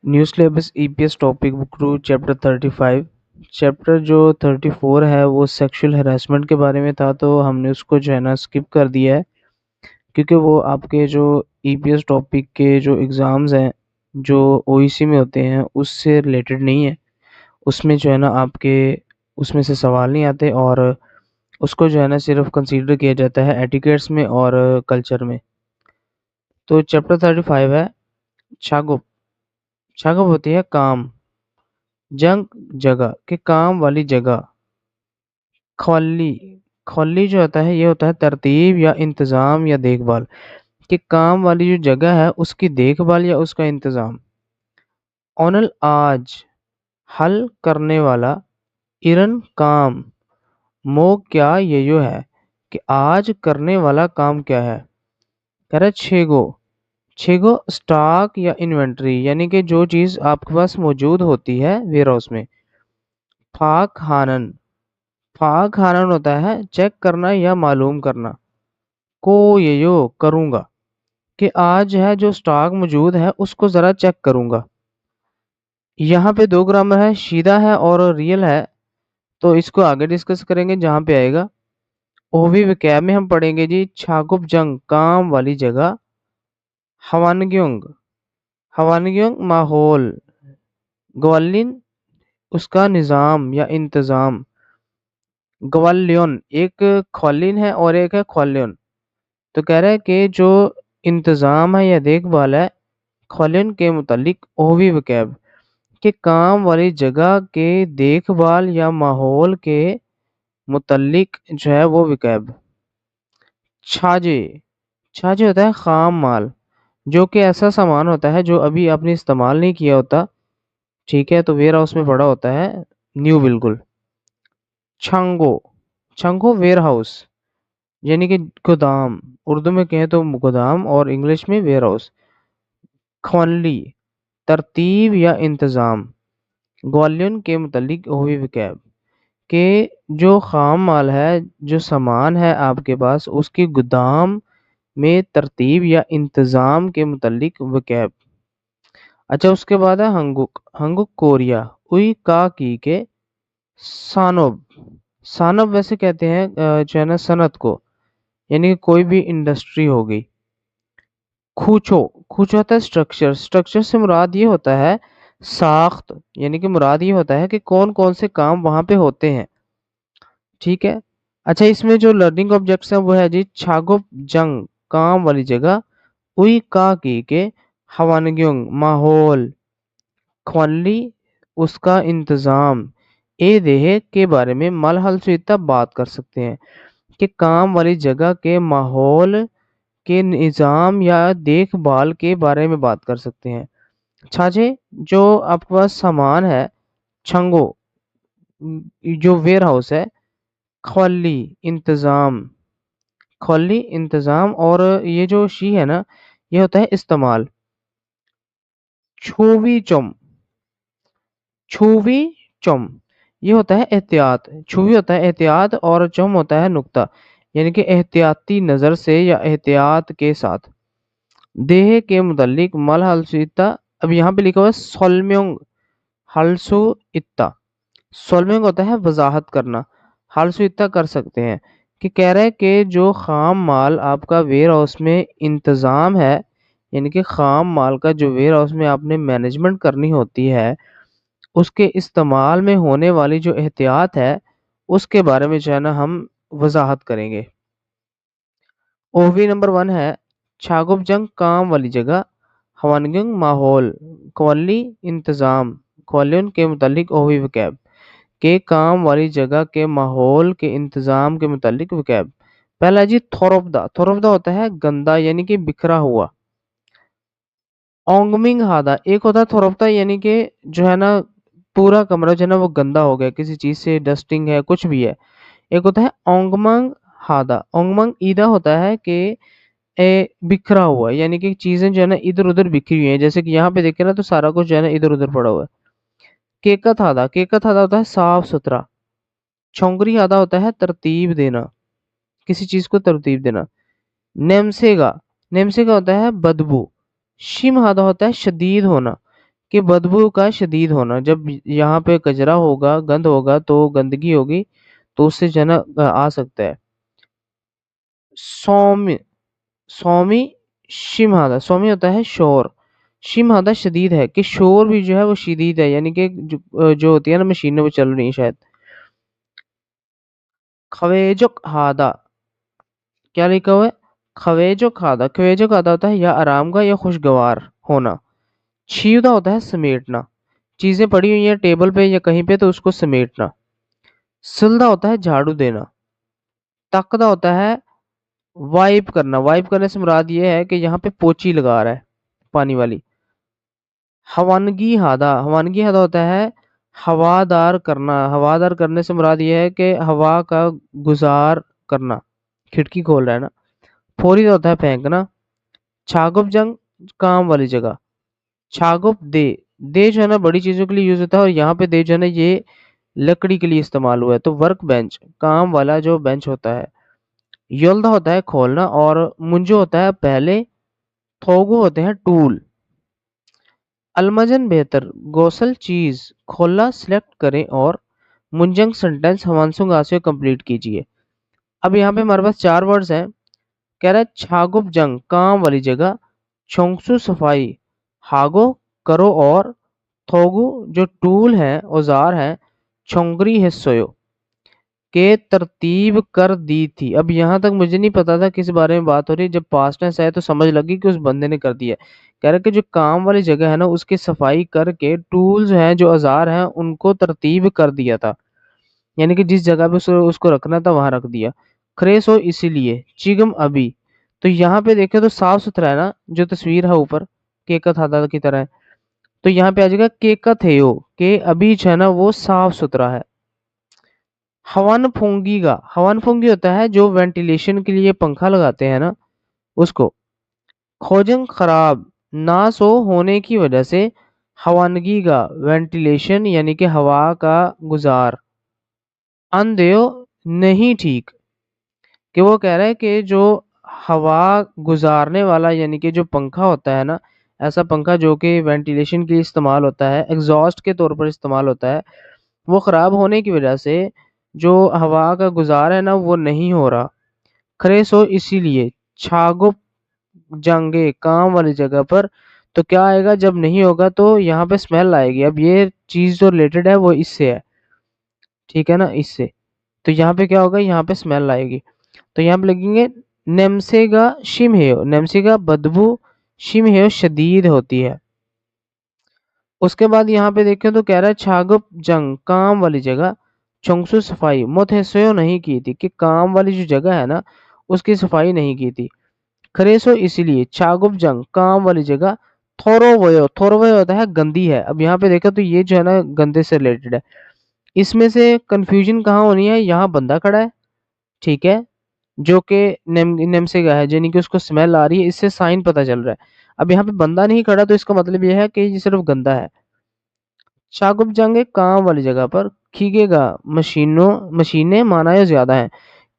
New syllabus EPS topic book 2 chapter 35। Chapter जो 34 है वो सेक्सुअल हरासमेंट के बारे में था, तो हमने उसको जो है ना स्किप कर दिया है, क्योंकि वो आपके जो ईपीएस टॉपिक के जो एग्ज़ाम्स हैं जो ओईसी में होते हैं उससे रिलेटेड नहीं है। उसमें जो है ना आपके उसमें से सवाल नहीं आते, और उसको जो है ना सिर्फ कंसीडर किया जाता है एटिकेट्स में और कल्चर में। तो चैप्टर 35 है छागुप। छागुप होती है काम, जंग जगह के काम वाली जगह। खवल्ली, खवल्ली जो होता है ये होता है तरतीब या इंतज़ाम या देखभाल, कि काम वाली जो जगह है उसकी देखभाल या उसका इंतज़ाम। ओनल आज, हल करने वाला। इरन काम, मो क्या ये जो है कि आज करने वाला काम क्या है। कह रहा है छेगो, छेगो स्टॉक या इन्वेंट्री, यानी कि जो चीज़ आपके पास मौजूद होती है वेयर हाउस में। फाक हानन, फाक हानन होता है चेक करना या मालूम करना। को ये यो करूँगा, कि आज है जो स्टॉक मौजूद है उसको ज़रा चेक करूँगा। यहाँ पे दो ग्रामर है, शीदा है और रियल है, तो इसको आगे डिस्कस करेंगे जहाँ पे आएगा। ओवी विकैब में हम पढ़ेंगे जी छागुप जंग काम वाली जगह। हवानग्योंग, हवानग्योंग माहौल। ग्वालिन उसका निज़ाम या इंतज़ाम। ग्वालियन एक ख्वालिन है और एक है ख्वालियन। तो कह रहा है कि जो इंतज़ाम है या देखभाल है ख्वालियन के मुतालिक ओवी विकैब, के काम वाली जगह के देखभाल या माहौल के मुतालिक जो है वो विकैब। छाजे, छाजे होता है खाम माल, जो कि ऐसा सामान होता है जो अभी आपने इस्तेमाल नहीं किया होता, ठीक है, तो वेयर हाउस में पड़ा होता है न्यू बिल्कुल। छंगो, छंगो वेयर हाउस, यानी कि गोदाम, उर्दू में कहें तो गोदाम और इंग्लिश में वेयर हाउस। ख्वाली, तरतीब या इंतज़ाम। ग्वालियन के मुतालिक हुई विकैब, के जो खाम माल है, जो सामान है आपके पास उसकी गोदाम में तरतीब या इंतज़ाम के मुतालिक विकैब। अच्छा, उसके बाद है हंगुक, हंगुक कोरिया उई का की के सानब। सानब वैसे कहते हैं जो है ना सनत को, यानी कि कोई भी इंडस्ट्री हो गई। खूचो, खूचो होता है स्ट्रक्चर, स्ट्रक्चर से मुराद ये होता है साख्त, यानी कि मुराद ये होता है कि कौन कौन से काम वहां पे होते हैं, ठीक है। अच्छा, इसमें जो लर्निंग ऑब्जेक्ट्स हैं वो है जी छागुप जंग काम वाली जगह। उई का की के हवानग्योंग माहौल। ख्वाली उसका इंतज़ाम। ए देह के बारे में मलहल से इतना बात कर सकते हैं, कि काम वाली जगह के माहौल के निज़ाम या देखभाल के बारे में बात कर सकते हैं। छाजे जो आपके पास सामान है। छंगो जो वेयर हाउस है। खवल्ली इंतज़ाम, खवल्ली इंतज़ाम, और ये जो शी है ना ये होता है इस्तेमाल। छुवी चुम, छुवी चुम ये होता है एहतियात। छुवी होता है एहतियात और चुम होता है नुक्ता, यानी कि एहतियाती नज़र से या एहतियात के साथ। देह के मुतालिक मल हल्सु इत्ता, अब यहाँ पे लिखा हुआ है सोलम्योंग हल्सु इत्ता। सोलम्योंग होता है वजाहत करना, हल्सु इत्ता कर सकते हैं, कि कह रहा है कि जो खाम माल आपका वेयर हाउस में इंतज़ाम है, यानी कि खाम माल का जो वेयर हाउस में आपने मैनेजमेंट करनी होती है उसके इस्तेमाल में होने वाली जो एहतियात है उसके बारे में जो है ना हम वजाहत करेंगे। ओवी नंबर 1 है छागुप जंग काम वाली जगह। हवानगंग माहौल। क्वाली इंतज़ाम। क्वालियन के मुतालिक ओवी वकैब, के काम वाली जगह के माहौल के इंतज़ाम के मुतालिक वकैब। पहला जी थोरबदा, थोरबदा होता है गंदा यानी कि बिखरा हुआ। ओंगमिंग हादा एक होता है थोरबदा, यानी कि जो है ना पूरा कमरा जो है ना वो गंदा हो गया, किसी चीज़ से डस्टिंग है कुछ भी है। एक होता है ओंगमंग हादा, ओंगमंग ईदा होता है कि बिखरा हुआ है, यानी कि चीजें जो है ना इधर उधर बिखरी हुई हैं, जैसे कि यहाँ पे देखे ना तो सारा कुछ जो है ना इधर उधर पड़ा हुआ है। केकत हादा, केकत हादा होता है साफ सुथरा। छोंगरी हादा होता है तरतीब देना, किसी चीज को तरतीब देना। नेमसेगा, नेमसेगा होता है बदबू। शिम हादा होता है शदीद होना, کہ بدبو کا شدید ہونا، جب یہاں پہ کچرا ہوگا، گند ہوگا تو گندگی ہوگی تو اس سے جو ہے نا آ سکتا ہے۔ سومی، سومی شمہادہ، سومی ہوتا ہے شور، شمہادہ شدید ہے، کہ شور بھی جو ہے وہ شدید ہے، یعنی کہ جو ہوتی ہے نا مشینیں وہ چل رہی ہیں شاید۔ خویجک ہادہ، کیا لکھا ہوا ہے؟ خویجک ہادہ، خویجک ہادہ ہوتا ہے یا آرام کا یا خوشگوار ہونا۔ چھیدہ ہوتا ہے سمیٹنا، چیزیں پڑی ہوئی ہیں ٹیبل پہ یا کہیں پہ تو اس کو سمیٹنا۔ سلدہ ہوتا ہے جھاڑو دینا۔ تقدہ ہوتا ہے وائپ کرنا، وائپ کرنے سے مراد یہ ہے کہ یہاں پہ پوچی لگا رہا ہے پانی والی۔ ہوانگی ہادہ، ہوانگی ہادہ ہوتا ہے ہوادار کرنا، ہوادار کرنے سے مراد یہ ہے کہ ہوا کا گزار کرنا، کھڑکی کھول رہا ہے نا۔ پھوری ہوتا ہے پھینکنا۔ چھاگپ جنگ، کام والی جگہ۔ چھاگپ دے، دے جو ہے نا بڑی چیزوں کے لیے یوز ہوتا ہے، اور یہاں پہ دے جو ہے نا یہ لکڑی کے لیے استعمال ہوا ہے، تو ورک بینچ، کام والا جو بینچ ہوتا ہے۔ یلدا ہوتا ہے کھولنا، اور منجو ہوتا ہے پہلے، تھوگو ہوتے ہیں ٹول۔ المجن بہتر، گوسل چیز، کھولا سلیکٹ کریں، اور منجنگ سنٹینس ہمانسنگ آسیو کمپلیٹ کیجئے۔ اب یہاں پہ ہمارے پاس 4 ورڈز ہیں۔ کہہ رہا ہے چھاگپ جنگ، کام والی جگہ، چھونگسو صفائی، ہاگو کرو، اور تھوگو جو ٹول ہے، اوزار ہے، چھونگری حصویو کہ ترتیب کر دی تھی۔ اب یہاں تک مجھے نہیں پتا تھا کس بارے میں بات ہو رہی ہے، جب پاسٹ ٹینس ہے تو سمجھ لگی کہ اس بندے نے کر دیا۔ کہہ رہا کہ جو کام والی جگہ ہے نا اس کی صفائی کر کے ٹولز ہیں جو اوزار ہیں ان کو ترتیب کر دیا تھا، یعنی کہ جس جگہ پہ اس کو رکھنا تھا وہاں رکھ دیا۔ خریس ہو اسی لیے، چگم ابھی، تو یہاں پہ دیکھیں تو صاف ستھرا ہے نا، جو تصویر ہے اوپر کیکت ہادا کی طرح ہے، تو یہاں پہ آ جائے گا کیکت ہے یو، کہ ابھی جو ہے نا وہ صاف ستھرا ہے۔ ہوان پھونگی گا، ہوان پھونگی ہوتا ہے جو وینٹیلیشن کے لیے پنکھا لگاتے ہیں نا اس کو۔ کھوجنگ خراب، نہ سو ہونے کی وجہ سے، ہوانگی گا وینٹیلیشن یعنی کہ ہوا کا گزار۔ اندیو نہیں ٹھیک، کہ وہ کہہ رہا ہے کہ جو ہوا گزارنے والا یعنی کہ جو پنکھا ہوتا ہے نا، ایسا پنکھا جو کہ وینٹیلیشن کے لیے استعمال ہوتا ہے، ایگزاسٹ کے طور پر استعمال ہوتا ہے، وہ خراب ہونے کی وجہ سے جو ہوا کا گزار ہے نا وہ نہیں ہو رہا۔ خریس ہو اسی لیے، چھاگو جنگے، کام والی جگہ پر، تو کیا آئے گا جب نہیں ہوگا تو یہاں پہ سمیل آئے گی۔ اب یہ چیز جو ریلیٹڈ ہے وہ اس سے ہے، ٹھیک ہے نا، اس سے، تو یہاں پہ کیا ہوگا، یہاں پہ سمیل آئے گی، تو یہاں پہ لگیں گے نیمسے گا شمہیو، نیمسے گا بدبو، شمہیو شدید ہوتی ہے۔ اس کے بعد یہاں پہ دیکھیں تو کہہ رہا ہے چھاگپ جنگ، کام والی جگہ، چونگسو صفائی، متحسو نہیں کی تھی، کہ کام والی جو جگہ ہے نا اس کی صفائی نہیں کی تھی۔ خریسو اسی لیے، چھاگپ جنگ، کام والی جگہ، تھورو ویو، تھورو ویو ہوتا ہے گندی ہے۔ اب یہاں پہ دیکھا تو یہ جو ہے نا گندے سے ریلیٹڈ ہے۔ اس میں سے کنفیوژن کہاں ہونی ہے، یہاں بندہ کھڑا ہے، ٹھیک ہے، جو کہ نیمسے گا ہے، یعنی کہ اس کو سمیل آ رہی ہے، اس سے سائن پتہ چل رہا ہے۔ اب یہاں پہ بندہ نہیں کھڑا تو اس کا مطلب یہ ہے کہ یہ صرف گندا ہے۔ شاگپ جنگ کام والی جگہ پر، کھیگے گا مشینیں معنی زیادہ ہیں،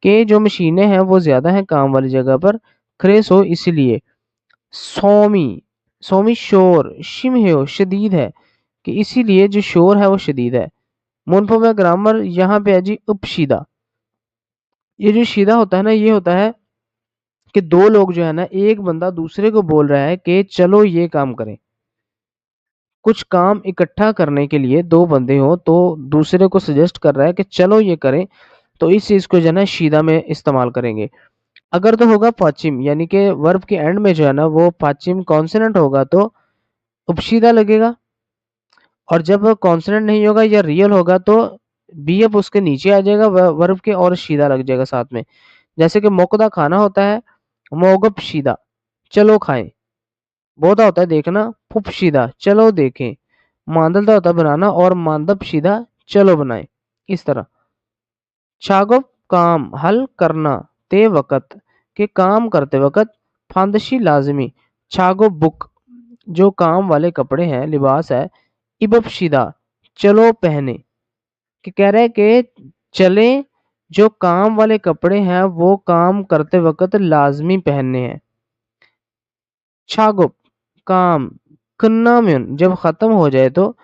کہ جو مشینیں ہیں وہ زیادہ ہیں کام والی جگہ پر۔ خریس ہو اسی لیے، سومی، سومی شور، شمہیو شدید ہے، کہ اسی لیے جو شور ہے وہ شدید ہے۔ منفو میں گرامر یہاں پہ ہے جی اپشیدہ، یہ جو شیدہ ہوتا ہے نا یہ ہوتا ہے کہ دو لوگ جو ہے نا، ایک بندہ دوسرے کو بول رہا ہے کہ چلو یہ کام کریں، کچھ کام اکٹھا کرنے کے لیے دو بندے ہوں تو دوسرے کو سجیسٹ کر رہا ہے کہ چلو یہ کریں، تو اس چیز کو جو ہے نا شیدہ میں استعمال کریں گے۔ اگر تو ہوگا پاچم، یعنی کہ ورب کے اینڈ میں جو ہے نا وہ پاچم کانسوننٹ ہوگا تو اپشیدہ لگے گا، اور جب کانسوننٹ نہیں ہوگا یا ریئل ہوگا تو بی اپ اس کے نیچے آ جائے گا ورب کے، اور شیدہ لگ جائے گا ساتھ میں۔ جیسے کہ موقدہ کھانا ہوتا ہے موگب شیدہ، چلو کھائیں، بودا ہوتا ہے دیکھنا، پھپ شیدہ چلو دیکھیں، ماندلدہ ہوتا ہے بنانا، اور ماندب شیدہ چلو بنائیں، اس طرح۔ چھاگپ کام حل کرنا، تے وقت کے کام کرتے وقت، پھاندشی لازمی، چھاگو بک جو کام والے کپڑے ہیں، لباس ہے، ابب شیدہ چلو پہنے، کہ کہہ رہے کہ چلیں جو کام والے کپڑے ہیں وہ کام کرتے وقت لازمی پہننے ہیں۔ چھاگپ کام कन्नाम्युन जब खत्म हो जाए तो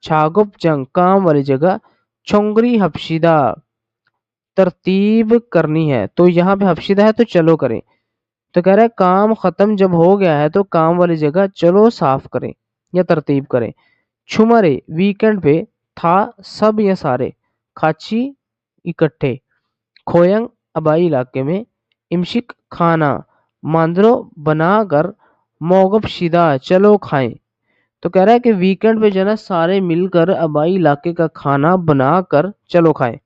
छागुप जंग काम वाली जगह छोंगरी हफ्शिदा तरतीब करनी है। तो यहाँ पे हफ्शिदा है तो चलो करें। तो कह रहा है काम खत्म जब हो गया है तो काम वाली जगह चलो साफ करें या तरतीब करें। छुमरे वीकेंड पे था सब या सारे खाची इकट्ठे। खोयंग आबाई इलाके में इमशिक खाना मांदरो बनाकर मोगब शिदा चलो खाएं। तो कह रहा है कि वीकेंड पे जो है ना सारे मिलकर आबाई इलाके का खाना बनाकर चलो खाएं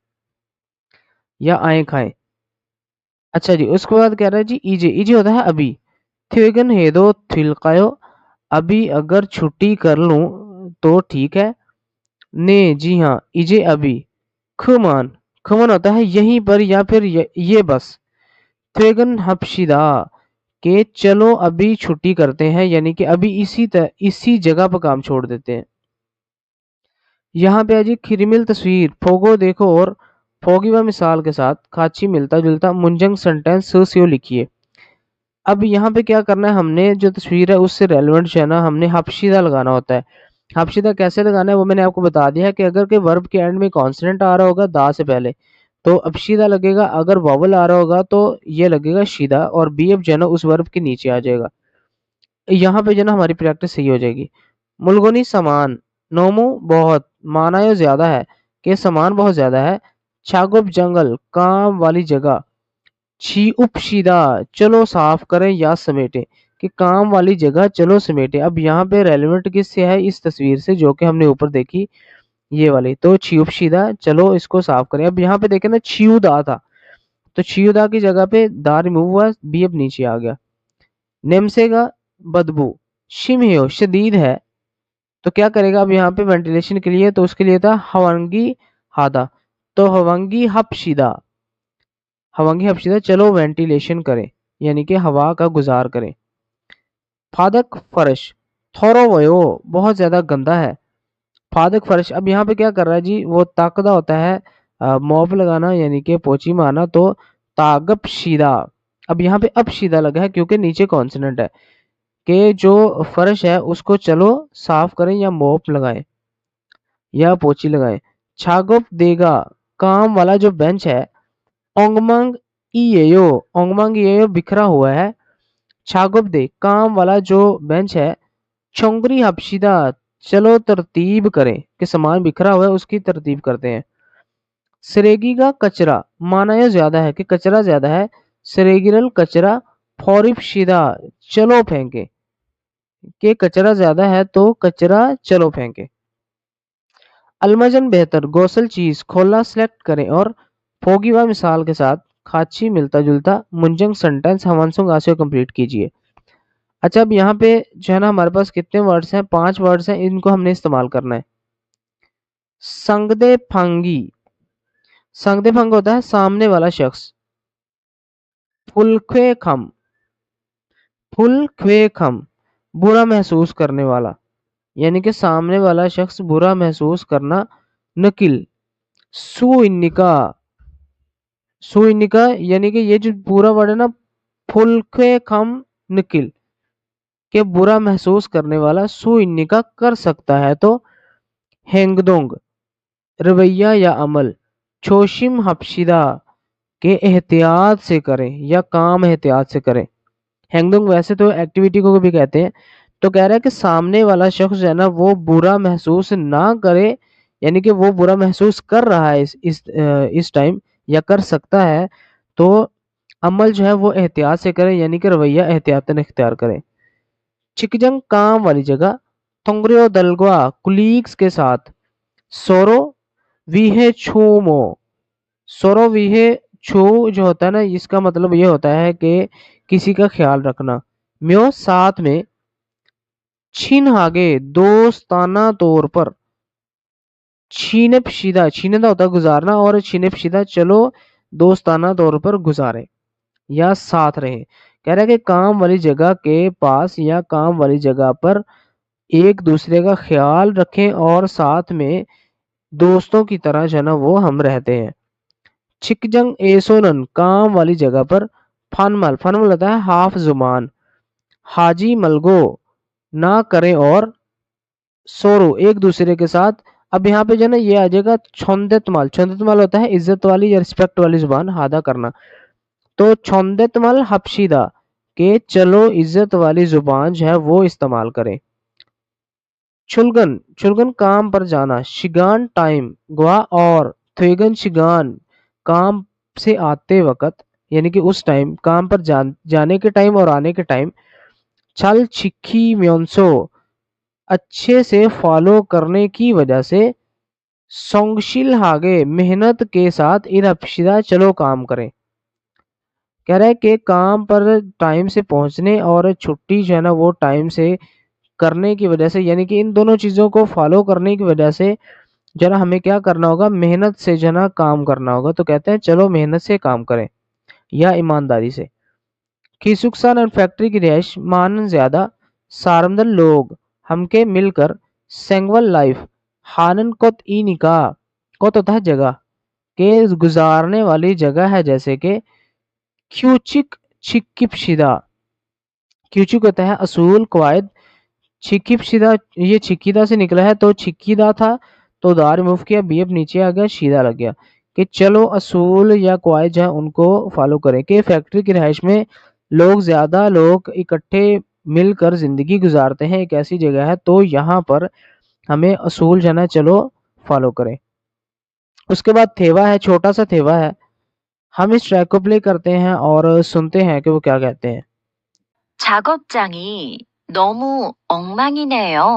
या आए खाएं। अच्छा जी, उसके बाद कह रहा है जी ईजे ईजे होता है अभी। थिगन हेदो थिलकायो अभी अगर छुट्टी कर लूं तो ठीक है। ने जी हाँ इजे अभी। खुमान खुमान होता है यहीं पर या फिर ये बस। थिगन हफ्शिदा के चलो अभी छुट्टी करते हैं यानी कि अभी इसी जगह पर काम छोड़ देते हैं। यहाँ पे है जी खिरमिल तस्वीर फोगो देखो और फोगी व मिसाल के साथ खाची मिलता जुलता मुंजंग सेंटेंस सियो लिखिए। अब यहाँ पे क्या करना है, हमने जो तस्वीर है उससे रेलेवेंट जो है ना हमने हफ्शिदा लगाना होता है। हफ्शिदा कैसे लगाना है वो मैंने आपको बता दिया है कि अगर के वर्ब के एंड में कॉन्सोनेंट आ रहा होगा दा से पहले तो अपशीदा लगेगा, अगर वॉवल आ रहा होगा तो ये लगेगा शीदा और बी एफ जो है ना उस वर्ब के नीचे आ जाएगा। यहाँ पे जो है ना हमारी प्रैक्टिस सही हो जाएगी। मुलगुनी समान नोमो बहुत माना ज्यादा है कि समान बहुत ज्यादा है। छागुप जंगल काम वाली जगह। छी उपशीदा चलो साफ करें या समेटे कि काम वाली जगह चलो समेटे। अब यहाँ पे रेलेवेंट किससे है, इस तस्वीर से जो कि हमने ऊपर देखी ये वाली। तो छी उपशीदा चलो इसको साफ करें। अब यहाँ पे देखें ना छियुदा था तो छियुदा की जगह पे दा रिमूव हुआ, बी अब नीचे आ गया। नेमसेगा बदबू शिमयो शदीद है तो क्या करेगा अब यहाँ पे वेंटिलेशन के लिए, तो उसके लिए था हवंगी हादा तो हवंगी हफ्शिदा चलो वेंटिलेशन करें यानी कि हवा का गुजार करें। फादक फर्श थोरो वयो बहुत ज्यादा गंदा है। फादक फर्श अब यहाँ पे क्या कर रहा है जी, वो ताकदा होता है मॉप लगाना यानी कि पोची मारना। तो तागप शीदा अब यहाँ पे अब शीदा लगा है क्योंकि नीचे कॉन्सोनेंट है कि जो फर्श है उसको चलो साफ करें या मॉप लगाएं या पोची लगाएं। छागोप देगा काम वाला जो बेंच है ओंगमंग ओंगमंग बिखरा हुआ है। छागुप दे काम वाला जो बेंच है छोंगरी हफ्शिदा चलो तरतीब करें कि सामान बिखरा हुआ है उसकी तरतीब करते हैं। सरेगी का कचरा माना यह ज्यादा है कि कचरा ज्यादा है। सरेगिरल कचरा फौरिफ शिदा चलो फेंके कि कचरा ज्यादा है तो कचरा चलो फेंके। अलमजन बेहतर गोसल चीज खोला सेलेक्ट करें और फोगी व मिसाल के साथ खाची मिलता जुलता मुंजंग सेंटेंस हमानसुंग आसियो कंप्लीट कीजिए। अच्छा अब यहाँ पे जो है ना हमारे पास कितने वर्ड्स हैं, 5 वर्ड्स हैं, इनको हमने इस्तेमाल करना है। संगदे फंगी संगदे फंग होता है सामने वाला शख्स। फुलखे खम फुल खम बुरा महसूस करने वाला यानी कि सामने वाला शख्स बुरा महसूस करना। नकिल सुइनिका सुइनिका यानी कि ये जो पूरा वर्ड है ना फुलखे खम निकिल के बुरा महसूस करने वाला सुइनिका कर सकता है। तो हेंगदोंग रवैया या अमल। छोशिम हफ्शिदा के एहतियात से करें या काम एहतियात से करें। हेंगदोंग वैसे तो एक्टिविटी को भी कहते हैं। तो कह रहा है कि सामने वाला शख्स जो है ना वो बुरा महसूस ना करे यानी कि वो बुरा महसूस कर रहा है इस टाइम या कर सकता है तो अमल जो है वो एहतियात से करें यानी कि रवैया एहतियातन इख्तियार करें। चिकजंग काम वाली जगह। थोंगरियो दलगवा कुलीग्स के साथ। सोरो विहे छूमो सोरो विहे छू जो होता है ना इसका मतलब ये होता है कि किसी का ख्याल रखना। म्यो साथ में। छीन हागे दोस्ताना तौर पर। छीनेदा होता है गुजारना और छीनेपशीदा चलो दोस्ताना तौर पर गुजारे या साथ रहे। कह रहा है कि काम वाली जगह के पास या काम वाली जगह पर एक दूसरे का ख्याल रखें और साथ में दोस्तों की तरह जो है ना वो हम रहते हैं। छिकजंग एसोनन काम वाली जगह पर। फनमल होता है हाफ जुबान। हाजी मलगो ना करें और सोरो एक दूसरे के साथ। अब यहाँ पे जो ना ये आ जाएगा छोंदेतमाल। छोंदेतमाल होता है इज्जत वाली या रिस्पेक्ट वाली जुबान अदा करना। तो छोंदेतमाल हफ्शीदा के चलो इज्जत वाली जुबान जो है वो इस्तेमाल करें। चुलगन चुलगन काम पर जाना। शिगान टाइम गुआ और थेगन शिगान काम से आते वक्त यानी कि उस टाइम काम पर जाने के टाइम और आने के टाइम। छल छिक्की म्योंसो अच्छे से फॉलो करने की वजह से। सोंगशिल हागे मेहनत के साथ इरपशिदा चलो काम करें। कह रहा है कि काम पर टाइम से पहुंचने और छुट्टी जो है ना वो टाइम से करने की वजह से यानी कि इन दोनों चीज़ों को फॉलो करने की वजह से जो ना हमें क्या करना होगा, मेहनत से जो ना काम करना होगा। तो कहते हैं चलो मेहनत से काम करें या ईमानदारी से। खीसुकसान और फैक्ट्री की रिहाइश मानन ज्यादा सारमदल लोग हमके मिलकर सेंगवल लाइफ हानन कोत ई निकाह कोत होता है जगह के गुजारने वाली जगह है। जैसे कि क्यूचिक छिकिपशिदा क्यूचिक होता है असूल कवायद। छिकिपशिदा ये छिकीदा से निकला है तो छिकीदा था तो दा रिमूव किया बी अब नीचे आ गया शीदा लग गया कि चलो असूल या कवायद जो है उनको फॉलो करें। कि फैक्ट्री की रिहाइश में ज्यादा लोग इकट्ठे मिलकर जिंदगी गुजारते हैं, एक ऐसी जगह है तो यहाँ पर हमें असूल जो है ना चलो फॉलो करें। उसके बाद थेवा है, छोटा सा थेवा है। हम इस ट्रैक को प्ले करते हैं और सुनते हैं कि वो क्या कहते हैं। 작업장이 너무 엉망이네요.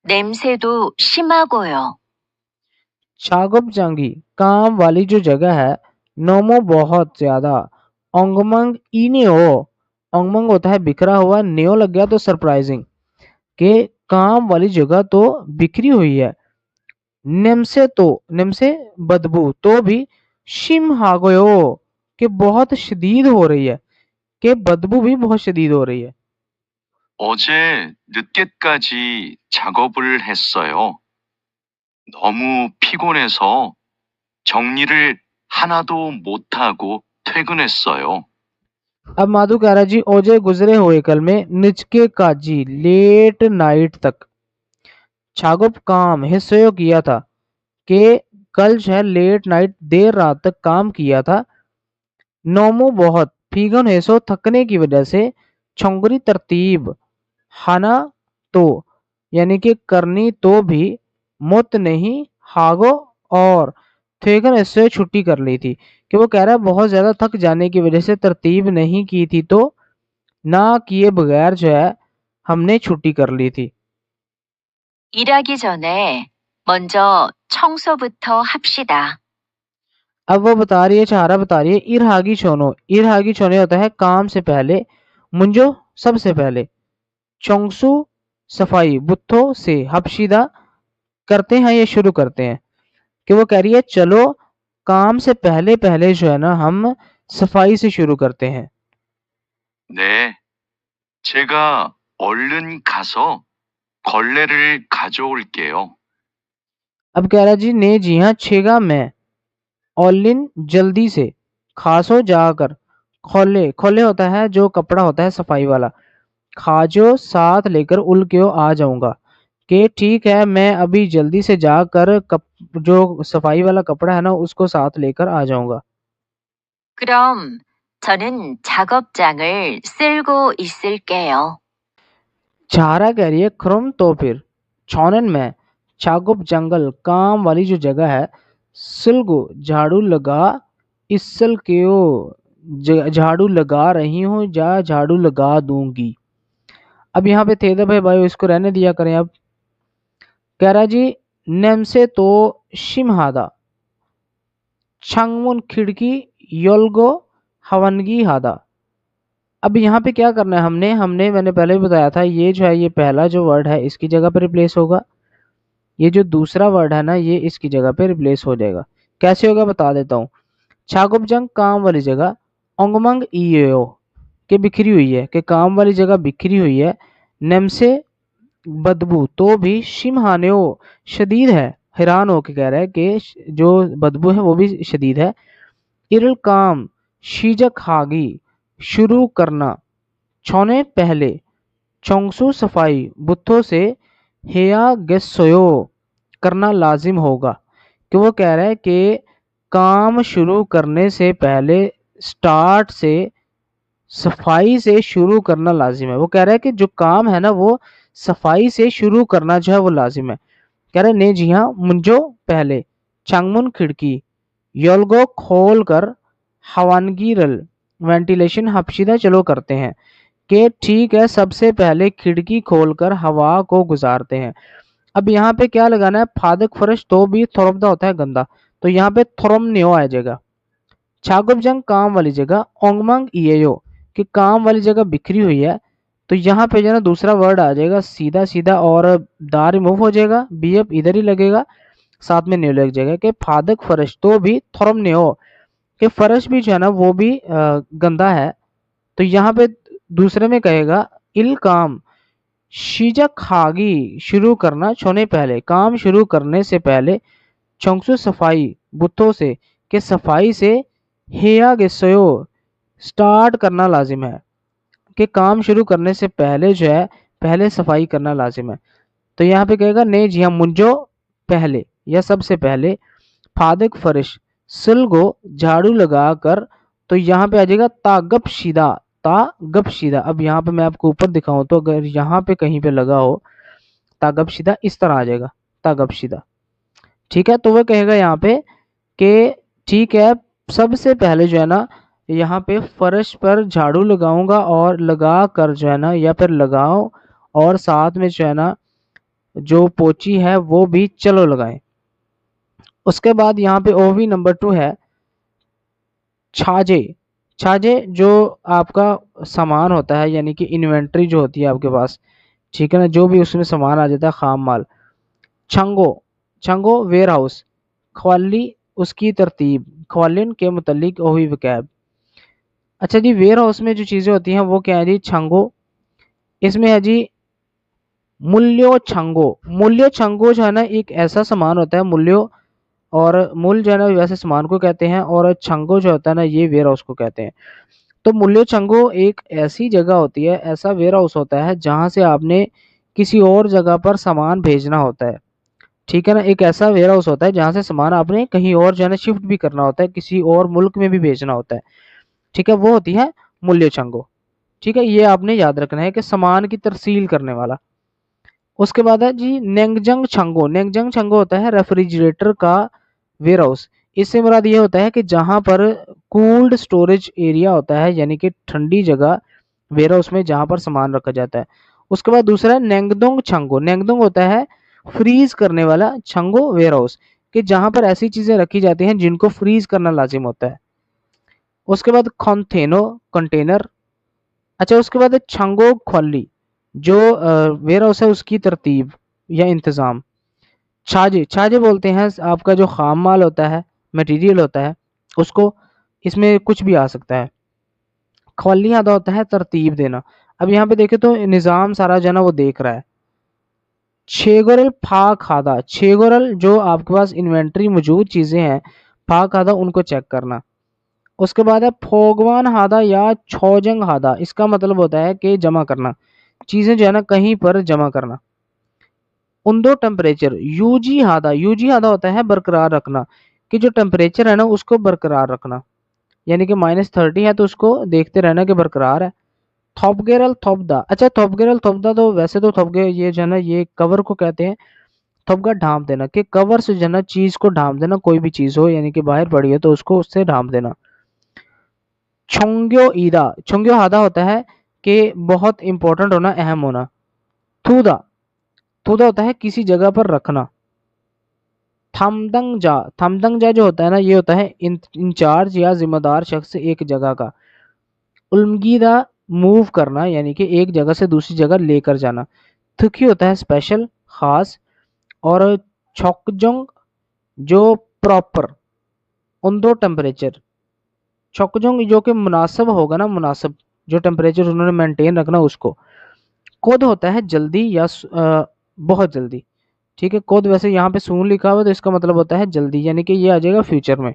냄새도 심하고요. छागप जांगी काम वाली जो जगह है, नोमो बहुत ज्यादा, ओंगमंग इनियो ओंगमंग होता है बिखरा हुआ, नियो लग गया तो सरप्राइजिंग के काम वाली जगह तो बिखरी हुई है। निमसे बदबू तो भी शिम हागोयो कि बहुत शदीद हो रही है, कि बदबू भी बहुत शदीद हो रही है। 어제 늦게까지 작업을 했어요. 너무 피곤해서 정리를 하나도 못하고 퇴근했어요. अब माधु कह रहा जी ओजे गुजरे हुए कल में निचके काजी लेट नाइट तक छागुप काम हिस्सों किया था कि कल जो है लेट नाइट देर रात तक काम किया था। नोमो बहुत फीगन हेसो थकने की वजह से छोंगरी तरतीब हाना तो यानी कि करनी तो भी मुत नहीं हागो और थेगन इससे छुट्टी कर ली थी। कि वो कह रहा है बहुत ज्यादा थक जाने की वजह से तरतीब नहीं की थी तो ना किए बगैर जो है हमने छुट्टी कर ली थी। 일하기 전에 먼저 청소부터 합시다. अब वो बता रही है, चारा बता रही है, इरहागी छोनो। इरहागी छोने होता है काम से पहले, मुंजो सबसे पहले, चोंगसू सफाई, बुत्थो से, हबशीदा करते हैं या शुरू करते हैं। कि वो कह रही है चलो काम से पहले पहले जो है ना हम सफाई से शुरू करते हैं। 네, 제가 얼른 가서 걸레를 가져올게요. अब कह रहा जी ने जी हाँ छेगा मैं, ऑलिन जल्दी से, खासो जाकर, खोले खोले होता है जो कपड़ा होता है सफाई वाला, खाजो साथ लेकर उल के आ जाऊंगा। कि ठीक है मैं अभी जल्दी से जाकर जो सफाई वाला कपड़ा है ना उसको साथ लेकर आ जाऊंगा। 그럼 저는 작업장을 쓸고 있을게요. चारा कह रही है क्रम तो फिर, छौनन में, छागुप जंगल काम वाली जो जगह है, सुलगो झाड़ू लगा, इसल केओ झाड़ू लगा रही हूँ या झाड़ू लगा दूंगी। अब यहाँ पे थे भाई भाई इसको रहने दिया करें। अब कह रहा जी नेम से तो शिमहादा छंगमुन खिड़की योलगो हवनगी हादा। अब यहाँ पे क्या करना है हमने मैंने पहले भी बताया था, ये जो है ये पहला जो वर्ड है इसकी जगह पे रिप्लेस होगा, ये जो दूसरा वर्ड है ना ये इसकी जगह पे रिप्लेस हो जाएगा। कैसे होगा बता देता हूँ। छागुपजंग काम वाली जगह, ओंगमंग ईयो के बिखरी हुई है, कि काम वाली जगह बिखरी हुई है। नेम से बदबू तो भी शिमहान्यो शदीद है, हैरान होके कह रहा है कि जो बदबू है वो भी शदीद है। इरल काम शीजक हागी शुरू करना, छोने पहले, चोंगसू सफाई बुत्थों से हेया गेसोयो करना लाजिम होगा, कि वो कह रहा है कि काम शुरू करने से पहले स्टार्ट से सफाई से शुरू करना लाजिम है। वो कह रहा है कि जो काम है ना वो सफाई से शुरू करना जो है वो लाजिम है। कह रहे ने जी हाँ मुंजो पहले चांगमुन खिड़की योलगो खोल कर हवानगी रल वेंटिलेशन हफ्शीदा चलो करते हैं, कि ठीक है सबसे पहले खिड़की खोलकर हवा को गुजारते हैं। अब यहाँ पे क्या लगाना है, फादक फर्श तो भी थोरमदा होता है गंदा, तो यहाँ पे थोरम न्यो आ जाएगा। छागुबजंग काम वाली जगह ओंगमंग इयो कि काम वाली जगह बिखरी हुई है, तो यहाँ पे जो ना दूसरा वर्ड आ जाएगा सीधा सीधा और दा रिमूव हो जाएगा, बी अब इधर ही लगेगा, साथ में न्यो लग जाएगा कि फादक फर्श तो भी थोरम न्यो कि फर्श भी जो है ना वो भी गंदा है। तो यहाँ पे दूसरे में कहेगा इल काम शीजा खागी शुरू करना छोने पहले, काम शुरू करने से पहले चौंसु सफाई बुतों से कि सफाई से हेया गेसयो स्टार्ट करना लाजिम है, कि काम शुरू करने से पहले जो है पहले सफाई करना लाजिम है। तो यहाँ पे कहेगा ने जी हाँ मुंजो पहले या सबसे पहले फादक फर्श सिलगो झाड़ू लगा कर, तो यहाँ पे आ जाएगा तागप शीदा तागप शीदा। अब यहाँ पे मैं आपको ऊपर दिखाऊं तो अगर यहाँ पे कहीं पे लगा हो तागप शीदा इस तरह आ जाएगा तागप शीदा, ठीक है। तो वह कहेगा यहाँ पे कि ठीक है सबसे पहले जो है ना यहाँ पे फर्श पर झाड़ू लगाऊंगा और लगा कर जो है ना या फिर लगाओ और साथ में जो है ना जो पोची है वो भी चलो लगाएं। उसके बाद यहाँ पे ओवी नंबर 2 है छाजे। छाजे जो आपका सामान होता है यानी कि इन्वेंट्री जो होती है आपके पास, ठीक है ना, जो भी उसमें सामान आ जाता है खाम माल। छंगो छंगो वेयर हाउस ख्वाली उसकी तरतीब ख्वालिन के मुतल्लिक ओही वकैब। अच्छा जी वेयर हाउस में जो चीज़ें होती हैं वो क्या है जी छंगो, इसमें है जी मूल्यो छंगो। मूल्यो छंगो जो है ना एक ऐसा सामान होता है मूल्यो, और मूल जो है ना वैसे सामान को कहते हैं और छंगो जो होता है ना ये वेयर हाउस को कहते हैं। तो मूल्यो छंगो एक ऐसी जगह होती है, ऐसा वेयर हाउस होता है जहां से आपने किसी और जगह पर सामान भेजना होता है, ठीक है ना। एक ऐसा वेयर हाउस होता है जहां से सामान आपने कहीं और जो है ना शिफ्ट भी करना होता है, किसी और मुल्क में भी भेजना होता है, ठीक है, वो होती है मूल्य छंगो, ठीक है। ये आपने याद रखना है कि सामान की तरसील करने वाला। उसके बाद है जी नेंगजंग छंगो। नेंगजंग छंगो होता है रेफ्रिजरेटर का वेयर हाउस। इससे मुराद ये होता है कि जहां पर कूल्ड स्टोरेज एरिया होता है यानी कि ठंडी जगह वेयर हाउस में जहां पर सामान रखा जाता है। उसके बाद दूसरा है नेंगदोंग छंगो। नेंगदोंग होता है फ्रीज करने वाला छंगो वेयर हाउस, कि जहां पर ऐसी चीजें रखी जाती हैं जिनको फ्रीज करना लाजिम होता है। उसके बाद कॉन्थेनो कंटेनर। अच्छा उसके बाद है छंगो ख्वाली जो वेयर हाउस है उसकी तरतीब या इंतज़ाम। छाजे छाजे बोलते हैं आपका जो खाम माल होता है मटेरियल होता है उसको, इसमें कुछ भी आ सकता है। ख्वाली आधा होता है तरतीब देना। अब यहाँ पे देखे तो निज़ाम सारा जो है ना वो देख रहा है। छेगोरल फा खादा, छेगोरल जो आपके पास इन्वेंट्री मौजूद चीज़ें हैं फा खादा उनको चेक करना। उसके बाद है फोगवान हादा या छोजंग हादा, इसका मतलब होता है कि जमा करना, चीजें जो है ना कहीं पर जमा करना। उन्दो टेम्परेचर यूजी हादा, यूजी हादा होता है बरकरार रखना, कि जो टेम्परेचर है ना उसको बरकरार रखना, यानी कि -30 है तो उसको देखते रहना कि बरकरार है। थोपगेरल थोपदा। अच्छा थोपगेरल थोपदा तो वैसे तो थोपगे ये जो है ना ये कवर को कहते हैं। थोपगा ढांप देना, कि कवर से जो है ना चीज को ढांप देना, कोई भी चीज हो यानी कि बाहर पड़ी है तो उसको उससे ढांप देना। छोंग्यो ईदा, छोंग्यो हादा होता है कि बहुत इंपॉर्टेंट होना, अहम होना। थूदा, थूदा होता है किसी जगह पर रखना। थमदंगजा, थमदंगजा जो होता है ना ये होता है इंचार्ज या जिम्मेदार शख्स एक जगह का। उल्मगीदा मूव करना यानी कि एक जगह से दूसरी जगह लेकर जाना। थुकी होता है स्पेशल खास, और छोकजोंग जो प्रॉपर। उन्दो टेम्परेचर, छोकजोंग जो कि मुनासिब होगा ना, मुनासिब जो टेम्परेचर उन्होंने मेंटेन रखना उसको। कोद होता है जल्दी या बहुत जल्दी, ठीक है। कोद वैसे यहाँ पे सून लिखा हुआ तो इसका मतलब होता है जल्दी, यानी कि ये आ जाएगा फ्यूचर में।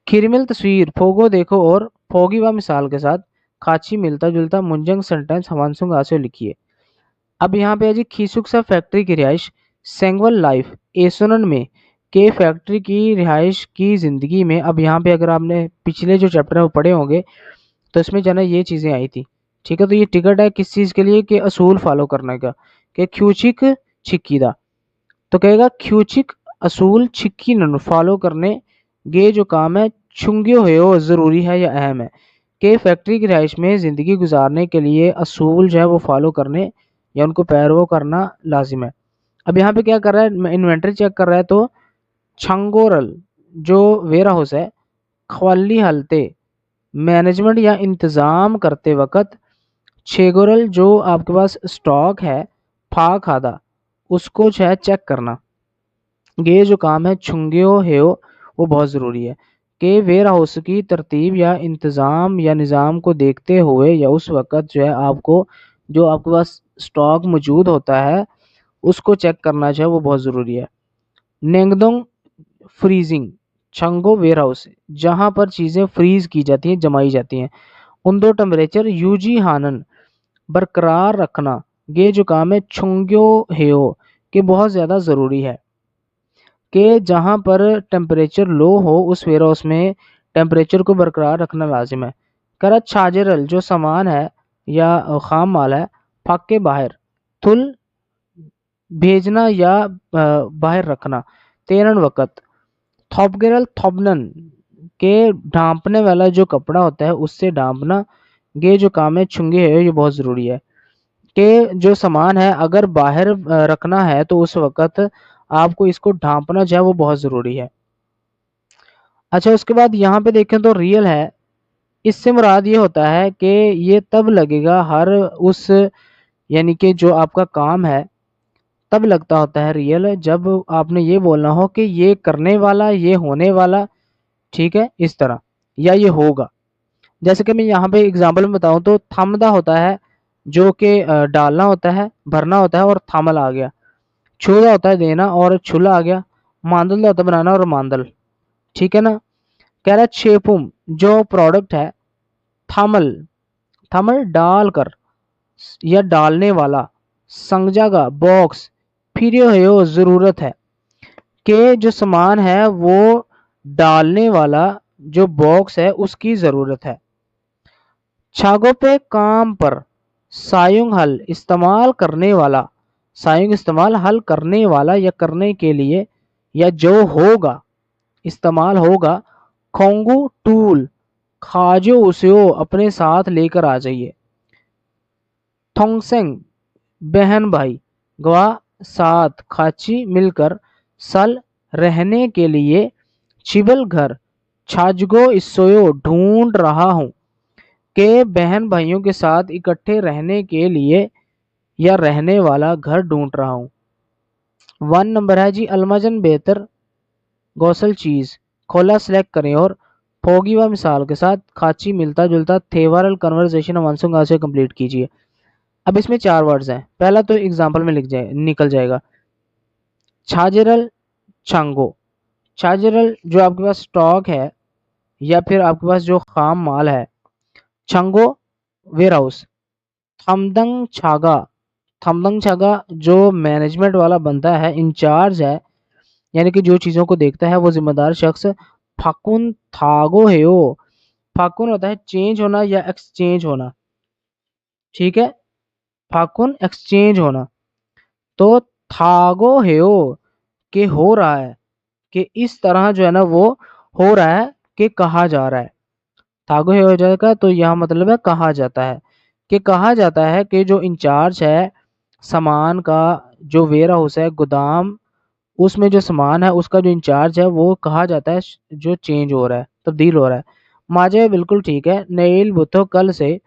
खिरमिल तस्वीर फोगो देखो और फोगी व मिसाल के साथ खाची मिलता जुलता मुंजंग सेंटेंस हवानसुंग आसे लिखिए। अब यहाँ पे है जी खीसुक्सा फैक्ट्री की रिहाइश सेंगवल लाइफ एसोनन में के फैक्ट्री की रिहाइश की ज़िंदगी में। अब यहाँ पे अगर आपने पिछले जो चैप्टर है वो पढ़े होंगे तो इसमें जो है ना ये चीज़ें आई थी, ठीक है। तो ये टिकट है किस चीज़ के लिए कि असूल फॉलो करने का, कि ख्यूचिक छिक्कीदा, तो कहेगा ख्यूचिक असूल छिक्की न फॉलो करने गे जो काम है छुंगे हुए हो ज़रूरी है या अहम है, कि फैक्ट्री की रिहाइश में ज़िंदगी गुजारने के लिए असूल जो है वो फॉलो करने या उनको पैरवो करना लाजिम है। अब यहाँ पे क्या कर रहा है, इन्वेंटरी चेक कर रहा है, तो छंगोरल जो वेयर हाउस है ख्वाली हलते मैनेजमेंट या इंतज़ाम करते वक्त, छेगोरल जो आपके पास स्टॉक है फा खादा उसको जो है चेक करना, ये जो काम है छुंगे हेयो वो बहुत ज़रूरी है, कि वेयर हाउस की तरतीब या इंतज़ाम या निज़ाम को देखते हुए या उस वक़्त जो है आपको जो आपके पास स्टॉक मौजूद होता है उसको चेक करना जो है वो बहुत ज़रूरी है। नेंगदोंग फ्रीजिंग छंगो वेयर हाउस जहाँ पर चीज़ें फ्रीज की जाती हैं, जमाई जाती हैं। उन दो टेम्परेचर यूजी हानन बरकरार रखना, ये जो काम है छुंग्यो हेयो कि बहुत ज़्यादा ज़रूरी है, कि जहाँ पर टेम्परेचर लो हो उस वेयर हाउस में टेम्परेचर को बरकरार रखना लाजिम है। करा छाजरल जो सामान है या खाम माल है फाक के बाहर थुल भेजना या बाहर रखना तेरन वक़्त, थॉपगेरल थॉपनन के ढांपने वाला जो कपड़ा होता है उससे ढांपना, ये जो काम है छुंगे है ये बहुत ज़रूरी है, कि जो सामान है अगर बाहर रखना है तो उस वक़्त आपको इसको ढांपना जो है वो बहुत ज़रूरी है। अच्छा उसके बाद यहाँ पे देखें तो रियल है, इससे मुराद ये होता है कि ये तब लगेगा हर उस यानी कि जो आपका काम है तब लगता होता है रियल जब आपने ये बोलना हो कि ये करने वाला, ये होने वाला, ठीक है, इस तरह, या ये होगा। जैसे कि मैं यहाँ पे एग्जांपल में बताऊँ तो थमदा होता है जो कि डालना होता है, भरना होता है, और थामल आ गया। छुदा होता है देना और छुला आ गया। मांदल होता है बनाना और मांदल, ठीक है ना। कह रहा है छेपुम जो प्रोडक्ट है थामल, थामल डाल कर या डालने वाला, संगजागा बॉक्स फिर यो ज़रूरत है, कि जो सामान है वो डालने वाला जो बॉक्स है उसकी ज़रूरत है। छागों पे काम पर सायुंग हल इस्तेमाल करने वाला, सायुंग इस्तेमाल हल करने वाला या करने के लिए या जो होगा इस्तेमाल होगा। खोंगू टूल खाजो उसे अपने साथ लेकर आ जाइए। थोंगसेंग बहन भाई गवा साथ खाची मिलकर सल रहने के लिए। चिबल घर छाजगो इसोयो ढूंढ रहा हूँ, के बहन भाइयों के साथ इकट्ठे रहने के लिए या रहने वाला घर ढूंढ रहा हूँ। 1 नंबर है जी अलमजन बेहतर गौसल चीज़ खोला सेलेक्ट करें और फोगी व मिसाल के साथ खाची मिलता जुलता थेवरल कन्वर्सेशन मानसूंगा से कंप्लीट कीजिए। अब इसमें 4 वर्ड्स हैं, पहला तो एग्जाम्पल में निकल जाएगा। छाजरल छांगो, छाजरल जो आपके पास स्टॉक है या फिर आपके पास जो खाम माल है। छंगो वेयर हाउस। थमदंग छागा, थमदंग छागा जो मैनेजमेंट वाला बंदा है, इंचार्ज है, यानी कि जो चीज़ों को देखता है वो जिम्मेदार शख्स। फाकुन थागो हेयो, फाकुन होता है चेंज होना या एक्सचेंज होना, ठीक है, फाकुन एक्सचेंज होना। तो थागो हेयो कि हो रहा है, कि इस तरह जो है ना वो हो रहा है, कि कहा जा रहा है। थागो हेयो हो जाएगा तो यहाँ मतलब है कहा जाता है, कि कहा जाता है कि जो इंचार्ज है सामान का, जो वेयर हाउस है गोदाम, उसमें जो सामान है उसका जो इंचार्ज है वो कहा जाता है जो चेंज हो रहा है, तब्दील हो रहा है। माजे बिल्कुल ठीक है। नेल बुतो कल से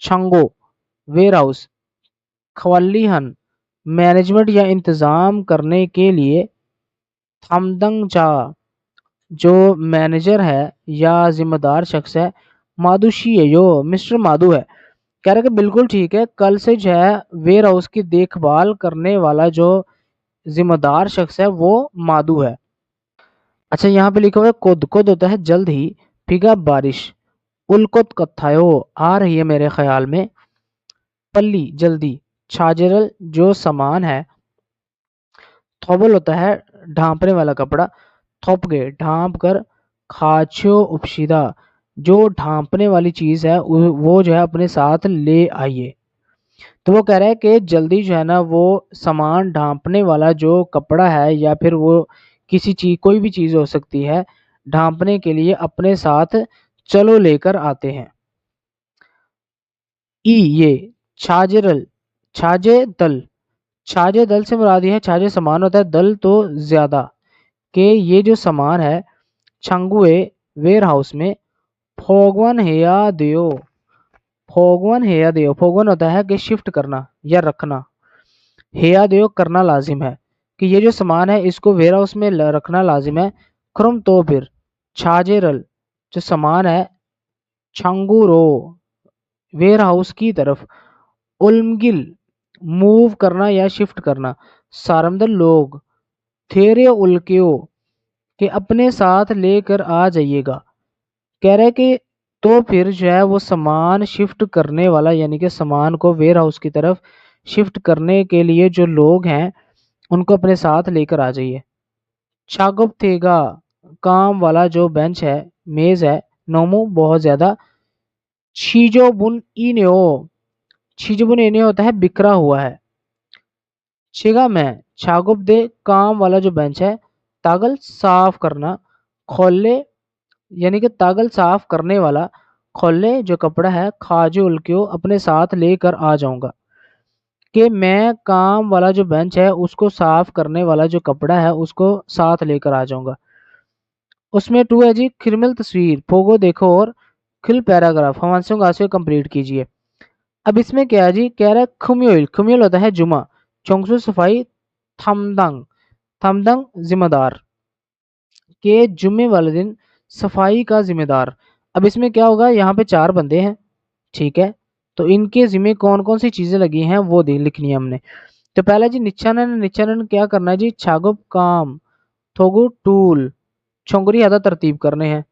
छंगो वेयर हाउस खवाली हन मैनेजमेंट या इंतज़ाम करने के लिए। थमदंग चा जो मैनेजर है या जिम्मेदार शख्स है। मादुशी है जो मिस्टर माधु है। कह रहा है कि बिल्कुल ठीक है, कल से जो है वेयर हाउस की देखभाल करने वाला जो जिम्मेदार शख्स है वो माधु है। अच्छा यहाँ पे लिखा हुआ है खुद खुद होता है जल्द ही, फिगा बारिश उल्कुत कत्थायो आ रही है मेरे ख्याल में, पल्ली जल्दी, छाजरल जो सामान है, थोबल होता है ढांपने वाला कपड़ा, थोपगे ढांप कर, खाच्यो उपशिदा जो ढांपने वाली चीज है वो जो है अपने साथ ले आइए। तो वो कह रहा है कि जल्दी जो है ना वो सामान ढांपने वाला जो कपड़ा है या फिर वो किसी चीज कोई भी चीज हो सकती है ढांपने के लिए अपने साथ चलो लेकर आते हैं। ई ये छाजरल छाजे दल, छाजे दल से मुराद ये है छाजे सामान होता है, दल तो ज्यादा, कि ये जो सामान है छंगुए वेयर हाउस में, फोगवन हेया दियो, फोगवन हेया दियो, फोगवन होता है कि शिफ्ट करना या रखना, हेया दियो करना लाजिम है, कि ये जो सामान है इसको वेयर हाउस में रखना लाजिम है। क्रम तो फिर छाजेरल जो सामान है छंगुरो वेयर हाउस की तरफ, उल्मगिल मूव करना या शिफ्ट करना, सारमदल लोग, थेरे उल्कियो कि अपने साथ लेकर आ जाइएगा। कह रहे कि तो फिर जो है वो सामान शिफ्ट करने वाला यानी कि सामान को वेयर हाउस की तरफ शिफ्ट करने के लिए जो लोग हैं उनको अपने साथ लेकर आ जाइए। शागुब थेगा काम वाला जो बेंच है मेज है, नोमो बहुत ज्यादा, शीजो बुन इनेओ, शीजो बुन इने होता है बिखरा हुआ है, शिगा में शागुब दे काम वाला जो बेंच है, तागल साफ करना, खोले यानी कि तागल साफ करने वाला, खोले जो कपड़ा है, खाजो उल्कियो अपने साथ लेकर आ जाऊंगा, कि मैं काम वाला जो बेंच है उसको साफ करने वाला जो कपड़ा है उसको साथ लेकर आ जाऊंगा। उसमें टू है जी क्रिमिनल तस्वीर, फोगो देखो और खिल पैराग्राफ हमारे गासे कंप्लीट कीजिए। अब इसमें क्या है जी, कह रहा है खुम्योल, खुम्योल होता है जुमा, चौंगसू सफाई, थमदंग, थमदंग जिम्मेदार, के जुम्मे वाले दिन सफाई का जिम्मेदार। अब इसमें क्या होगा, यहाँ पे 4 बंदे हैं, ठीक है, तो इनके जिम्मे कौन कौन सी चीजें लगी हैं वो देख लिखनी है हमने। तो पहला जी निच्चानन, निच्चानन क्या करना है जी, छागुप काम, थोगु टूल, छोंगरी आधा तरतीब करने हैं।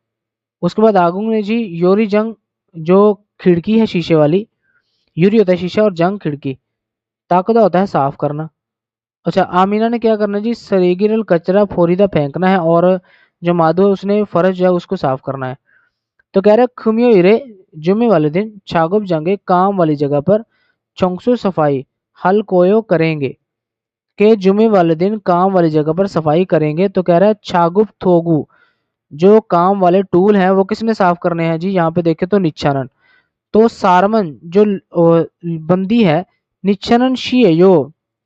उसके बाद आगुंग ने जी योरी जंग जो खिड़की है शीशे वाली, यूरी होता है शीशा और जंग खिड़की, ताकदा होता है साफ करना। अच्छा आमीना ने क्या करना है जी, सरेगिरल कचरा फोरीदा फेंकना है और जो माधो है उसने फर्श जो है उसको साफ करना है। तो कह रहे खुमियो इरे जुम्मे वाले दिन छागुप जंगे काम वाली जगह पर चौंगसू सफाई हल कोयो करेंगे, के जुम्मे वाले दिन काम वाली जगह पर सफाई करेंगे। तो कह रहा है छागुप थोगू जो काम वाले टूल हैं वो किसने साफ करने हैं जी, यहाँ पे देखे तो निच्छानन। तो सारमन जो बंदी है निच्छानन शियो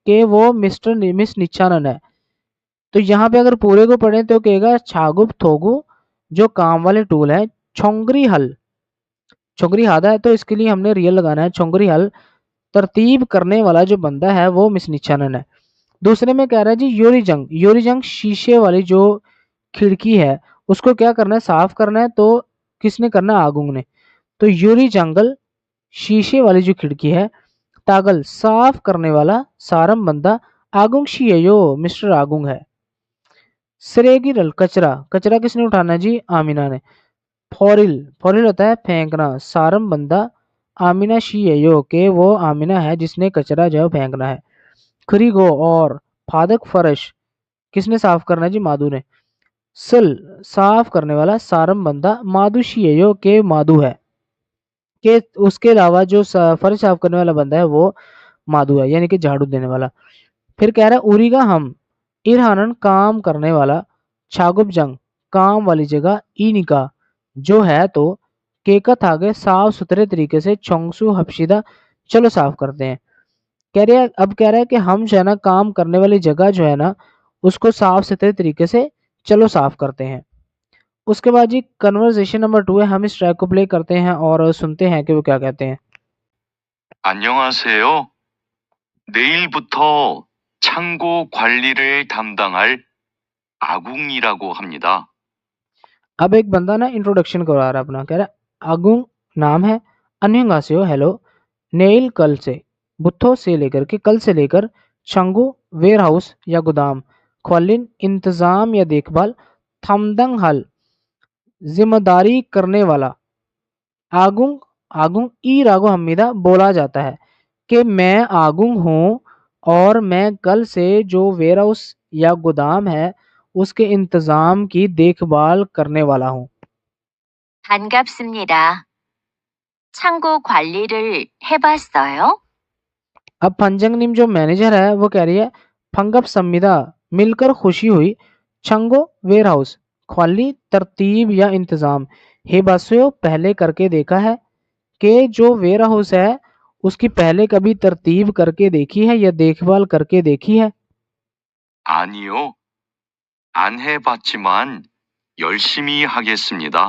के वो मिस्टर मिस निच्छानन है। तो यहाँ पे अगर पूरे को पढ़े तो कहेगा छागुप थोगु जो काम वाले टूल है, छोंगरी हल, छोंगरी हादा है तो इसके लिए हमने रियल लगाना है, छोंगरी हल तरतीब करने वाला जो बंदा है वो मिस निच्छानन है। दूसरे में कह रहा है जी योरीजंग, योरीजंग शीशे वाली जो खिड़की है उसको क्या करना है, साफ करना है, तो किसने करना है, आगुंग ने। तो यूरी जंगल शीशे वाली जो खिड़की है, तागल साफ करने वाला सारम बंदा, आगुंग शियो मिस्टर आगुंग है। सरेगिरल कचरा, कचरा किसने उठाना है जी, आमीना ने। फोरिल, फोरिल होता है फेंकना, सारम बंदा आमीना शियो के वो आमीना है जिसने कचरा जो है फेंकना है। खरीगो और फादक फर्श किसने साफ करना है जी, माधु ने। सल साफ करने वाला सारम बंदा माधु शियो के माधु है, के उसके अलावा जो फर्श साफ करने वाला बंदा है वो माधु है यानी कि झाड़ू देने वाला। फिर कह रहा है उरीगा हम इरहानन काम करने वाला, छागुप जंग काम वाली जगह, इनिका जो है तो केकत आगे साफ सुथरे तरीके से चोंगसू हफ्शीदा चलो साफ करते हैं। कह रहे हैं अब कह रहा है कि हम जो है ना काम करने वाली जगह जो है ना उसको साफ सुथरे तरीके से चलो साफ करते हैं। उसके बाद जी कन्वर्सेशन नंबर 2 है, हम इस ट्रैक को प्ले करते हैं और सुनते हैं कि वो क्या कहते हैं। 안녕하세요. 내일부터 창고 관리를 담당할 아궁이라고 합니다. अब एक बंदा ना इंट्रोडक्शन करवा रहा है अपना, कह रहा है आगुंग नाम है, अन्यंगासेयो हेलो, नेल कल से, बुत्थो से लेकर के कल से लेकर, चंगू वेयर हाउस या गोदाम, ख्वालिन इंतजाम या देखभाल, थमदंग हल जिम्मेदारी करने वाला, आगुंग आगुंग ई रागो हमीदा बोला जाता है कि मैं आगुंग हूँ और मैं कल से जो वेयर हाउस या गोदाम है उसके इंतजाम की देखभाल करने वाला हूँ। 반갑습니다. 창고 관리를 해봤어요? अब पंजंगनिम जो मैनेजर है वो कह रही है फंगप संविदा मिलकर खुशी हुई छंगो वेयर हाउस ख्वाली तरतीब या इंतजाम हे बासुयो पहले करके देखा है कि जो वेयर हाउस है उसकी पहले कभी तरतीब करके देखी है या देखभाल करके देखी है। 아니요. 안 해봤지만 열심히 하겠습니다.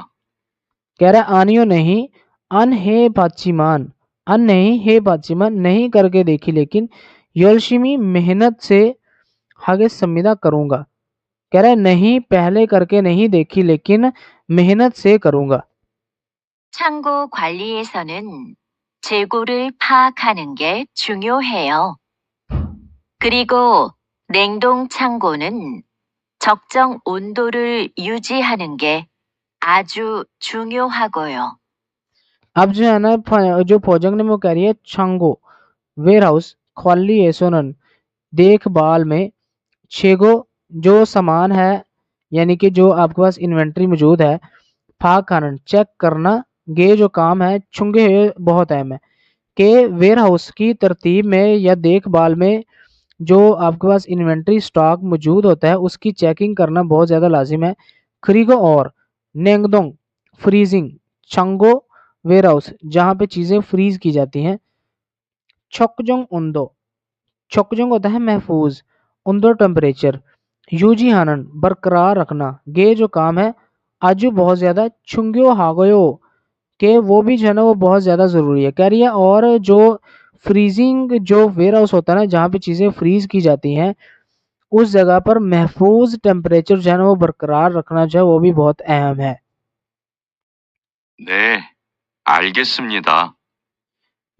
कह रहा है आनियो नहीं अन हे पाचिमान अन नहीं हे पाचिमान नहीं करके देखी लेकिन योलशिमी मेहनत से आगे संविदा करूंगा। कह रहा है नहीं पहले करके नहीं देखी लेकिन मेहनत से करूंगा। 창고 관리에서는 재고를 파악하는 게 중요해요. 그리고 냉동 창고는 적정 온도를 유지하는 게 아주 중요하고요. अब जो है ना जो पोजंग ने वो कह रही है छंगो वेयर हाउस ख्वाली एसोनन देखभाल में छेगो जो सामान है यानी कि जो आपके पास इन्वेंट्री मौजूद है फाक कानन चेक करना गे जो काम है छुंगे हुए बहुत अहम है कि वेयर हाउस की तरतीब में या देखभाल में जो आपके पास इन्वेंट्री स्टॉक मौजूद होता है उसकी चेकिंग करना बहुत ज़्यादा लाजिम है। खरीगो और नेंगदोंग फ्रीजिंग चंगो वेयर हाउस जहाँ पे चीज़ें फ्रीज की जाती हैं। छोकजोंग उंदो छोकजोंग होता है महफूज उंदो टेम्परेचर यूजी हानन बरकरार रखना गे जो काम है आजू बहुत ज़्यादा छुंग्यो हागयो के वो भी जो है ना वो बहुत ज़्यादा ज़रूरी है कह रही है। और जो फ्रीजिंग जो वेयर हाउस होता है ना जहाँ पे चीज़ें फ्रीज की जाती हैं उस जगह पर महफूज टेम्परेचर जो है ना वो बरकरार रखना जो है वो भी बहुत अहम है। 네, 알겠습니다.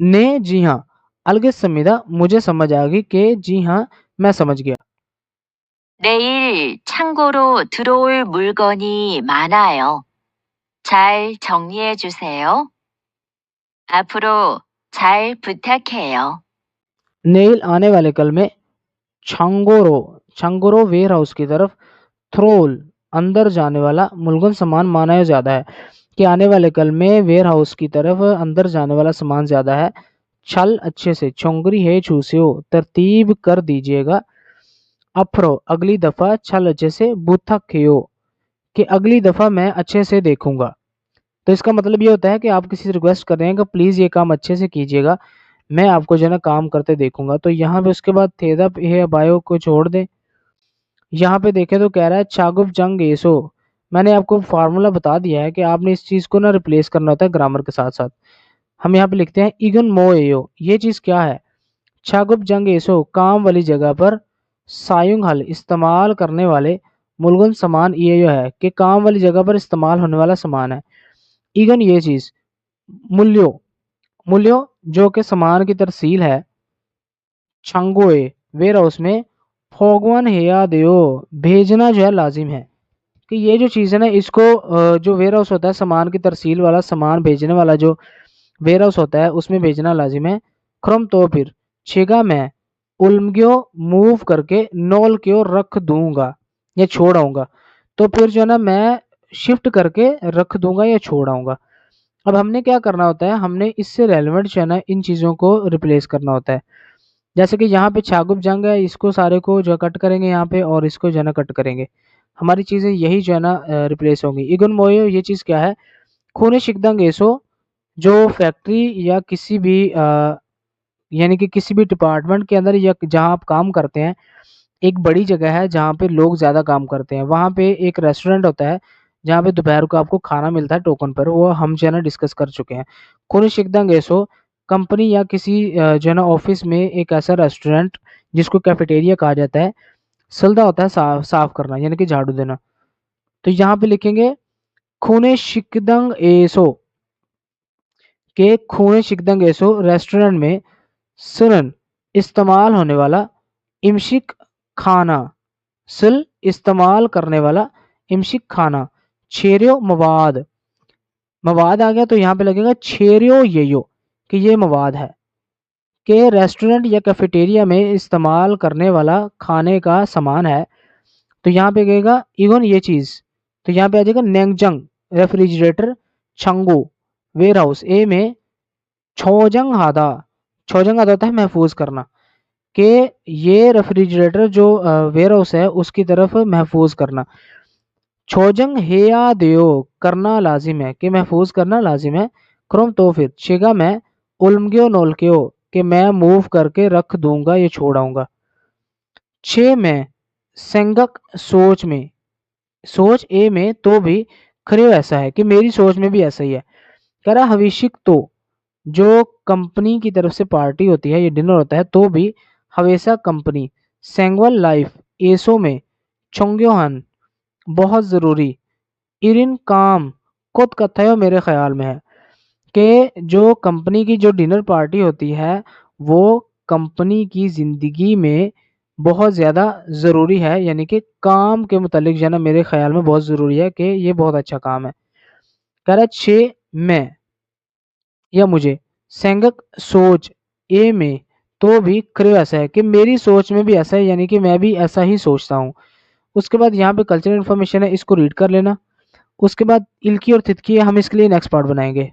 ने जी हाँ अलग समीदा मुझे समझ आ गई कि जी हाँ मैं समझ गया। 내일 창고로 들어올 물건이 많아요. 잘 정리해 주세요. 앞으로 잘 부탁해요. नेल आने वाले कल में छंगोरो वेयर हाउस की तरफ थ्रोल अंदर जाने वाला मुल्गन सामान माना ज्यादा है कि आने वाले कल में वेयर हाउस की तरफ अंदर जाने वाला सामान ज्यादा है। छल अच्छे से छोंगरी है छूसियो तरतीब कर दीजिएगा। अफरो अगली दफा छल अच्छे से बूथा खेयो कि अगली दफा मैं अच्छे से देखूंगा। तो इसका मतलब ये होता है कि आप किसी से रिक्वेस्ट कर रहे हैं कि प्लीज ये काम अच्छे से कीजिएगा मैं आपको जो है ना काम करते देखूंगा। तो यहाँ पे उसके बाद थेदा हे बायो को छोड़ दें। यहाँ पे देखें तो कह रहा है चागुप जंग एसो मैंने आपको फार्मूला बता दिया है कि आपने इस चीज को ना रिप्लेस करना होता है ग्रामर के साथ साथ। हम यहाँ पे लिखते हैं इगन मो एयो ये चीज क्या है छागुप जंग एसो काम वाली जगह पर सायुंग हल इस्तेमाल करने वाले मुलगुन सामान ये जो है कि काम वाली जगह पर इस्तेमाल होने वाला सामान है। इगन ये चीज मूल्यो मूल्यो जो कि सामान की तरसील है छंगोए वेयर हाउस में फोगवन हेया देओ भेजना जो है लाजिम है कि ये जो चीज़ है ना इसको जो वेयर हाउस होता है सामान की तरसील वाला सामान भेजने वाला जो वेयर हाउस होता है उसमें भेजना लाजिम है। क्रम तो फिर छेगा मैं उल्मग्यो मूव करके नोल क्यों रख दूंगा या छोड़ आऊंगा। तो फिर जो है ना मैं शिफ्ट करके रख दूंगा या छोड़ आऊंगा। अब हमने क्या करना होता है हमने इससे रेलेवेंट जो है ना इन चीज़ों को रिप्लेस करना होता है। जैसे कि यहाँ पे छागुप जंग है इसको सारे को जो कट करेंगे यहाँ पे और इसको जो है ना कट करेंगे हमारी चीज़ें यही जो है ना रिप्लेस होंगी। इगुन मोयो ये चीज़ क्या है खूने शिकदंग एसो जो फैक्ट्री या किसी भी यानी कि किसी भी डिपार्टमेंट के अंदर या जहाँ आप काम करते हैं एक बड़ी जगह है जहाँ पे लोग ज़्यादा काम करते हैं वहाँ पे एक रेस्टोरेंट होता है जहाँ पे दोपहर को आपको खाना मिलता है टोकन पर वो हम जो है ना डिस्कस कर चुके हैं। खूने शिकदंग एसो कंपनी या किसी जो है ना ऑफिस में एक ऐसा रेस्टोरेंट जिसको कैफेटेरिया कहा जाता है सलदा होता है साफ करना यानी कि झाड़ू देना। तो यहाँ पे लिखेंगे खूने शिकदंग एसो के खूने शिकदंग एसो रेस्टोरेंट में सुनन इस्तेमाल होने वाला इमशिक खाना सिल इस्तेमाल करने वाला इमशिक खाना छेरियो मवाद مواد آ گیا تو یہاں پہ لگے گا چھیریو یو کہ یہ مواد ہے کہ ریسٹورنٹ یا کیفیٹیریا میں استعمال کرنے والا کھانے کا سامان ہے. تو یہاں پہ کہے گا ایگون یہ چیز. تو یہاں پہ آ جائے گا نینگجنگ ریفریجریٹر چھنگو ویئر ہاؤس اے میں چھوجنگ ہادا. چھوجنگ ہادا ہوتا ہے محفوظ کرنا کہ یہ ریفریجریٹر جو ویئر ہاؤس ہے اس کی طرف محفوظ کرنا. چھوجنگ ہیا دیو کرنا لازم ہے کہ محفوظ کرنا لازم ہے. کروم تو پھر شیگا میں اولمگیو نولکیو کہ میں موو کر کے رکھ دوں گا یہ چھوڑ آؤں گا. 6 میں سنگک سوچ میں سوچ اے میں تو بھی کھریو ایسا ہے کہ میری سوچ میں بھی ایسا ہی ہے. کہہ رہا ہویشک تو جو کمپنی کی طرف سے پارٹی ہوتی ہے یہ ڈنر ہوتا ہے تو بھی ہویسا کمپنی سینگول لائف ایسو میں چونگیوہن بہت ضروری ایرن کام خود کتھیو میرے خیال میں ہے کہ جو کمپنی کی جو ڈنر پارٹی ہوتی ہے وہ کمپنی کی زندگی میں بہت زیادہ ضروری ہے یعنی کہ کام کے متعلق جو ہے نا میرے خیال میں بہت ضروری ہے کہ یہ بہت اچھا کام ہے. کہہ رہا 6 میں یا مجھے سینگک سوچ اے میں تو بھی کریو ایسا ہے کہ میری سوچ میں بھی ایسا ہے یعنی کہ میں بھی ایسا ہی سوچتا ہوں. اس کے بعد یہاں پہ کلچرل انفارمیشن ہے اس کو ریڈ کر لینا. اس کے بعد الکی اور تھتکی ہم اس کے لیے نیکسٹ پارٹ بنائیں گے.